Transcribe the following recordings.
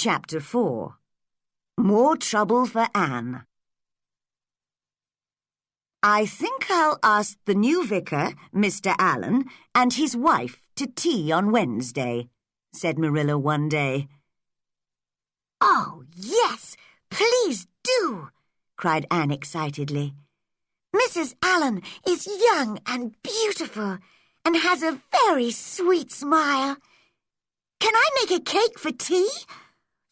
Chapter 4. More Trouble for Anne. "I think I'll ask the new vicar, Mr. Allen, and his wife to tea on Wednesday," said Marilla one day. "Oh, yes, please do," cried Anne excitedly. "Mrs. Allen is young and beautiful and has a very sweet smile. Can I make a cake for tea?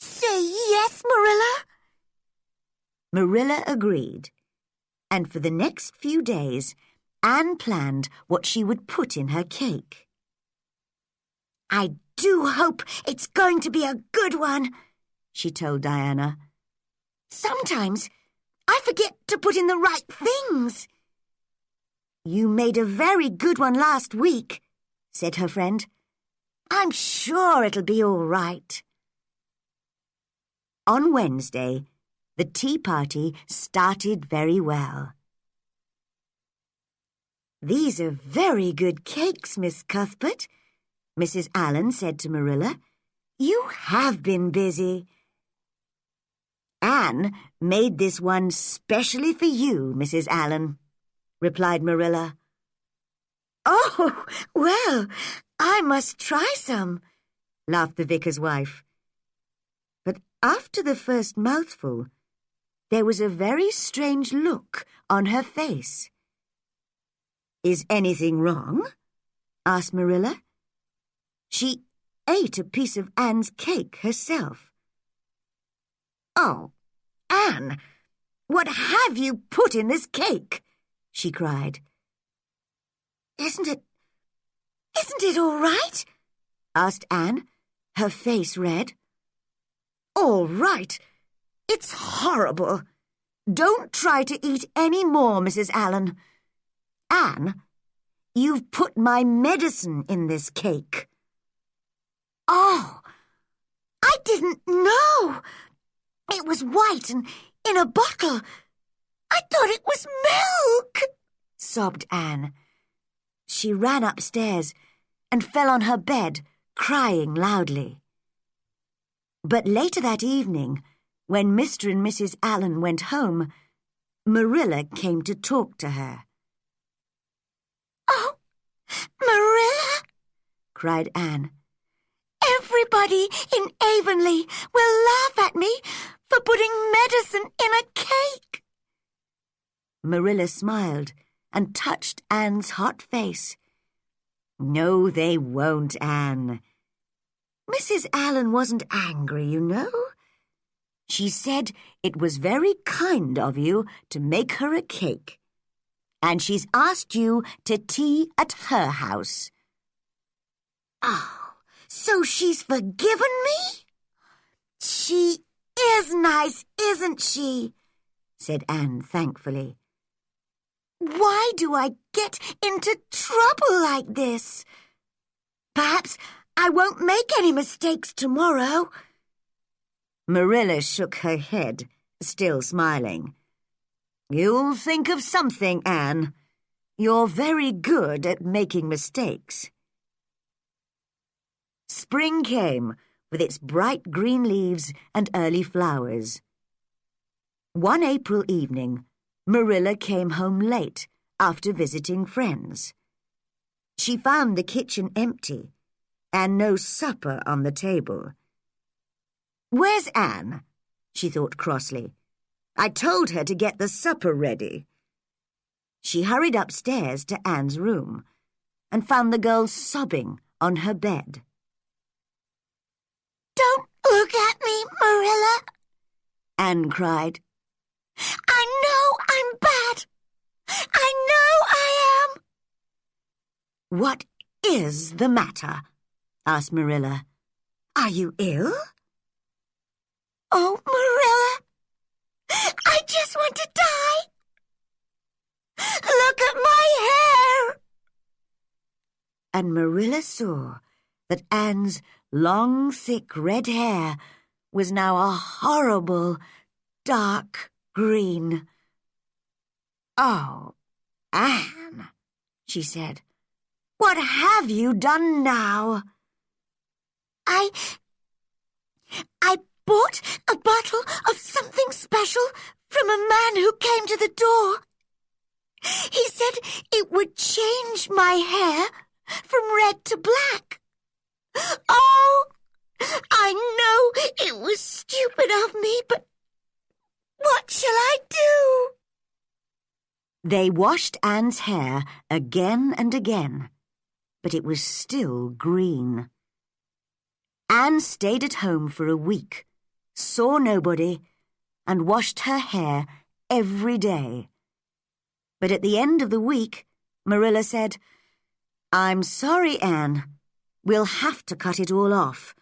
Say yes, Marilla." Marilla agreed, and for the next few days, Anne planned what she would put in her cake. "I do hope it's going to be a good one," she told Diana. "Sometimes I forget to put in the right things." "You made a very good one last week," said her friend. "I'm sure it'll be all right." On Wednesday, the tea party started very well. "These are very good cakes, Miss Cuthbert," Mrs. Allen said to Marilla. "You have been busy." "Anne made this one specially for you, Mrs. Allen," replied Marilla. "Oh, well, I must try some," laughed the vicar's wife. But after the first mouthful, there was a very strange look on her face. "Is anything wrong?" asked Marilla. She ate a piece of Anne's cake herself. "Oh, Anne, what have you put in this cake?" she cried. Isn't it all right?" asked Anne, her face red. "All right? It's horrible. Don't try to eat any more, Mrs. Allen. Anne, you've put my medicine in this cake." "Oh, I didn't know. It was white and in a bottle. I thought it was milk," sobbed Anne. She ran upstairs and fell on her bed, crying loudly. But later that evening, when Mr. and Mrs. Allen went home, Marilla came to talk to her. "Oh, Marilla," cried Anne. "Everybody in Avonlea will laugh at me for putting medicine in a cake." Marilla smiled and touched Anne's hot face. "No, they won't, Anne. Mrs. Allen wasn't angry, you know. She said it was very kind of you to make her a cake, and she's asked you to tea at her house." "Oh, so she's forgiven me? She is nice, isn't she?" said Anne thankfully. "Why do I get into trouble like this? Perhaps I won't make any mistakes tomorrow." Marilla shook her head, still smiling. "You'll think of something, Anne. You're very good at making mistakes." Spring came with its bright green leaves and early flowers. One April evening, Marilla came home late after visiting friends. She found the kitchen empty and no supper on the table. "Where's Anne?" she thought crossly. "I told her to get the supper ready." She hurried upstairs to Anne's room and found the girl sobbing on her bed. "Don't look at me, Marilla," Anne cried. "I know I'm bad. I know I am." "What is the matter?" asked Marilla. "Are you ill?" "Oh, Marilla, I just want to die. Look at my hair." And Marilla saw that Anne's long, thick red hair was now a horrible, dark green. "Oh, Anne," she said, "what have you done now?" I bought a bottle of something special from a man who came to the door. He said it would change my hair from red to black. Oh, I know it was stupid of me, but what shall I do? They washed Anne's hair again and again, but it was still green. Anne stayed at home for a week, saw nobody, and washed her hair every day. But at the end of the week, Marilla said, "I'm sorry, Anne. We'll have to cut it all off.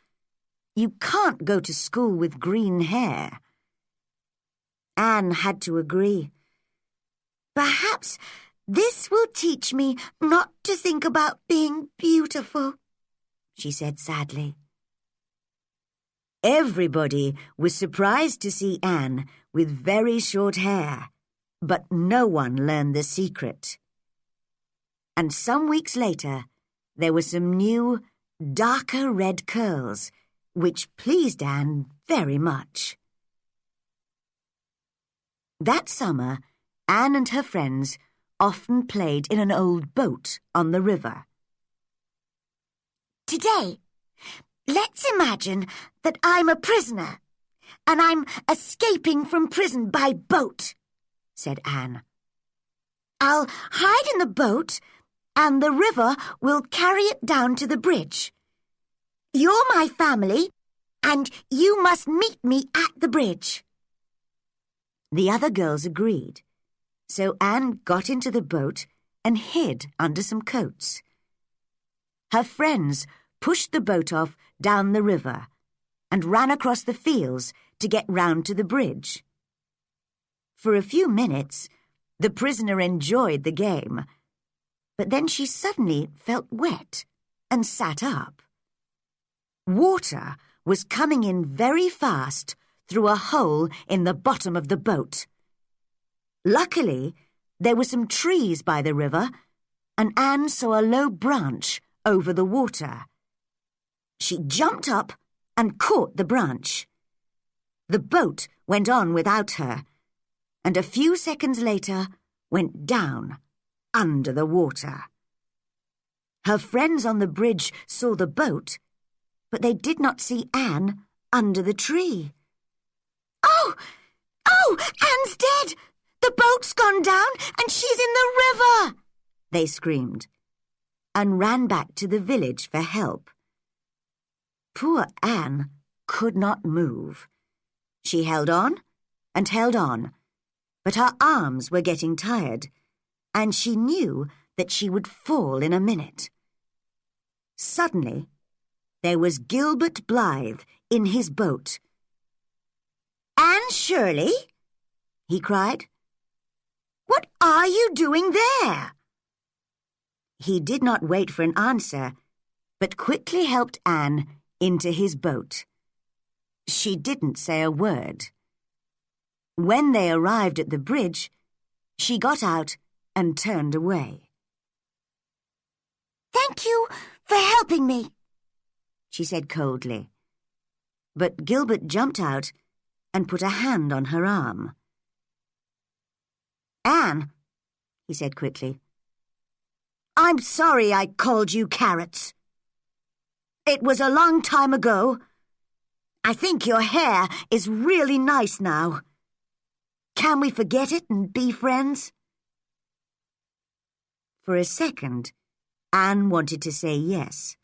You can't go to school with green hair." Anne had to agree. Perhaps this will teach me not to think about being beautiful, she said sadly. Everybody was surprised to see Anne with very short hair, but no one learned the secret. And some weeks later, there were some new, darker red curls, which pleased Anne very much. That summer, Anne and her friends often played in an old boat on the river. Today, let's imagine that I'm a prisoner, and I'm escaping from prison by boat, said Anne. I'll hide in the boat, and the river will carry it down to the bridge. You're my family, and you must meet me at the bridge. The other girls agreed, so Anne got into the boat and hid under some coats. Her friends pushed the boat off down the river and ran across the fields to get round to the bridge. For a few minutes, the prisoner enjoyed the game, but then she suddenly felt wet and sat up. Water was coming in very fast through a hole in the bottom of the boat. Luckily, there were some trees by the river, and Anne saw a low branch over the water. She jumped up and caught the branch. The boat went on without her, and a few seconds later went down under the water. Her friends on the bridge saw the boat, but they did not see Anne under the tree. Oh, Anne's dead! The boat's gone down and she's in the river! They screamed, and ran back to the village for help. Poor Anne could not move. She held on, but her arms were getting tired, and she knew that she would fall in a minute. Suddenly, there was Gilbert Blythe in his boat. "Anne Shirley?" he cried. "What are you doing there?" He did not wait for an answer, but quickly helped Anne into his boat. She didn't say a word. When they arrived at the bridge, she got out and turned away. "Thank you for helping me," she said coldly. But Gilbert jumped out and put a hand on her arm. "Anne," he said quickly, "I'm sorry I called you carrots. It was a long time ago. I think your hair is really nice now. Can we forget it and be friends?" For a second, Anne wanted to say yes,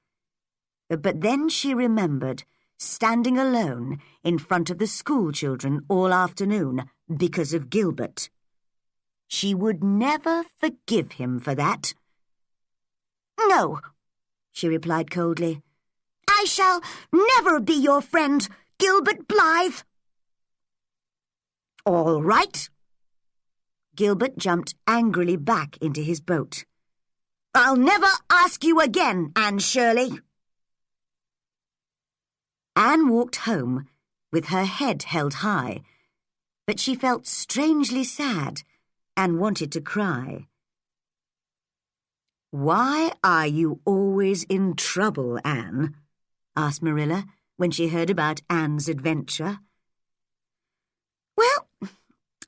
but then she remembered standing alone in front of the school children all afternoon because of Gilbert. She would never forgive him for that. "No," she replied coldly. "I shall never be your friend, Gilbert Blythe." "All right." Gilbert jumped angrily back into his boat. "I'll never ask you again, Anne Shirley." Anne walked home with her head held high, but she felt strangely sad and wanted to cry. "Why are you always in trouble, Anne?" asked Marilla, when she heard about Anne's adventure. "Well,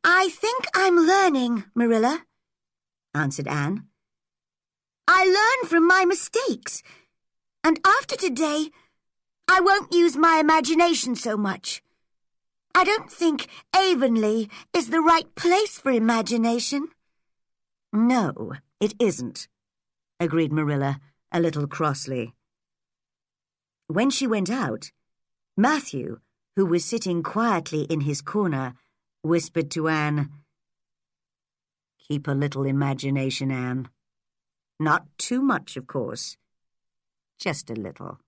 I think I'm learning, Marilla," answered Anne. "I learn from my mistakes, and after today, I won't use my imagination so much. I don't think Avonlea is the right place for imagination." "No, it isn't," agreed Marilla, a little crossly. When she went out, Matthew, who was sitting quietly in his corner, whispered to Anne, "Keep a little imagination, Anne. Not too much, of course. Just a little."